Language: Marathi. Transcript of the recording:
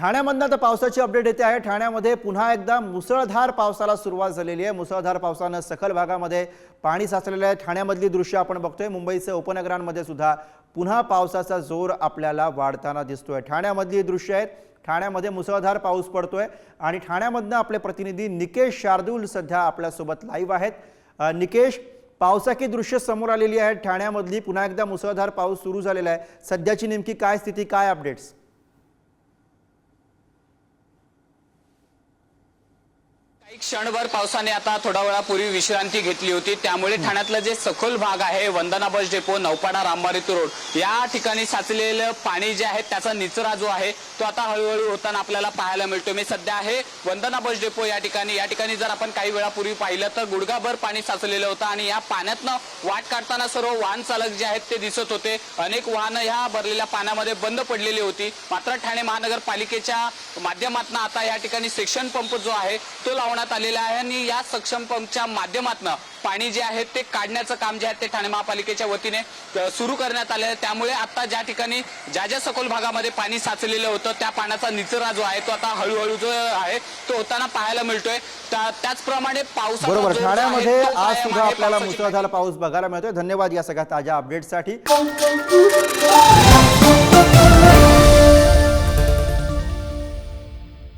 ठाण्यामधनं आता पावसाची अपडेट येते आहे। ठाण्यामध्ये पुन्हा एकदा मुसळधार पावसाला सुरुवात झालेली आहे। मुसळधार पावसाने सखल भागामध्ये पाणी साचलेले आहे। ठाण्यामधली दृश्य आपण बघतोय। मुंबईचे उपनगरांमध्ये सुद्धा पुन्हा पावसाचा जोर आपल्याला वाढताना दिसतोय। ठाण्यामधली दृश्य आहेत। ठाण्यामध्ये मुसळधार पाऊस पडतोय आणि ठाण्यामधनं आपले प्रतिनिधी निकेश शार्दूल सध्या आपल्या सोबत लाईव्ह आहेत। निकेश, पावसाची दृश्य समोर आलेली आहेत। ठाण्यामधली पुन्हा एकदा मुसळधार पाऊस सुरू झालेला आहे। सध्याची नेमकी काय स्थिती, काय अपडेट्स? क्षणभर पावसाने आता थोडा वेळापूर्वी विश्रांती घेतली होती, त्यामुळे ठाण्यातलं जे सखोल भाग आहे, वंदना बस डेपो, नौपाडा, रामबारिती रोड या ठिकाणी साचलेलं पाणी जे आहे त्याचा निचरा जो आहे तो आता हळूहळू होताना आपल्याला पाहायला मिळतो। मी सध्या आहे वंदना बस डेपो या ठिकाणी जर आपण काही वेळापूर्वी पाहिलं तर गुडघाभर पाणी साचलेलं होतं आणि या पाण्यातनं वाट काढताना सर्व वाहन चालक जे आहेत ते दिसत होते। अनेक वाहनं ह्या भरलेल्या पाण्यामध्ये बंद पडलेली होती। मात्र ठाणे महानगरपालिकेच्या माध्यमातून आता या ठिकाणी सेक्शन पंप जो आहे तो लावण्यात आलेला आहे आणि या सक्षम पंपच्या माध्यमातून पाणी जे आहे ते काढण्याचं काम जे आहे ते ठाणे महापालिकेच्या वतीने सुरू करण्यात आले आहे। त्यामुळे आता ज्या ठिकाणी ज्या सखोल भागामध्ये पाणी साचलेलं होतं त्या पाण्याचा निचरा जो आहे तो आता हळूहळू जो आहे तो होताना पाहायला मिळतोय। त्याचप्रमाणे पावसाचा बरोबर, ठाण्यामध्ये आज सुद्धा आपल्याला मुसळधार पाऊस बघायला मिळतोय। धन्यवाद या सगळ्या ताज्या अपडेट्ससाठी।